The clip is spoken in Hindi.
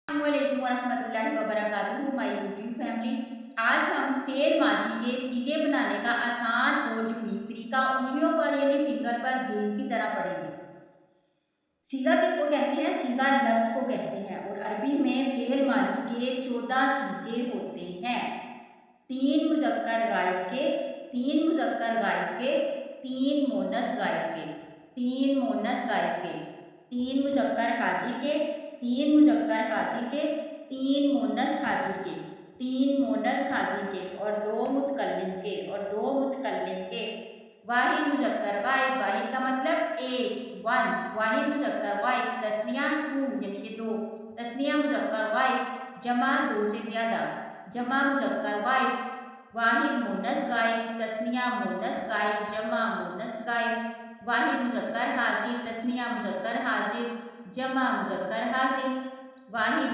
अस्सलामुअलैकुम वरहमतुल्लाहि वबरकातुहू माय यूट्यूब फैमिली। आज हम फेल माजी के सीगे बनाने का आसान और यूनिक तरीका उंगलियों पर यानी फिंगर पर गेम की तरह पढ़ेंगे। सीगा किसको कहते हैं? सीगा लफ्ज़ को कहते हैं और अरबी में फेल माजी के 14 सीगे होते हैं। 3 मुज़क्कर गायब के, 3 मुज़क्कर गायब के, 3 मोनस गायब के, 3 मोनस गायब के, 3 मुज़क्कर हाजिर के, 3 मुज़क्कर हाजिर के, 3 मोनस हाजिर के, 3 मोनस हाजिर के और 2 मुतकल्लिम के और 2 मुतकल्लिम के। वाहिद मुज़क्कर गायब, वाहिद का मतलब एक, 1, वाहिद मुज़क्कर गायब, तस्निया 2 यानी कि 2, तस्निया मुज़क्कर गायब, जमा 2 से ज़्यादा, जमा मुज़क्कर गायब, वाहिद मोनस गायब, तस्निया मोनस गायब, जमा मोनस गायब, वाहिद मुज़क्कर हाजिर, तस्निया मुज़क्कर हाजिर, जमा मुज़क्कर हाजिर, वाहिद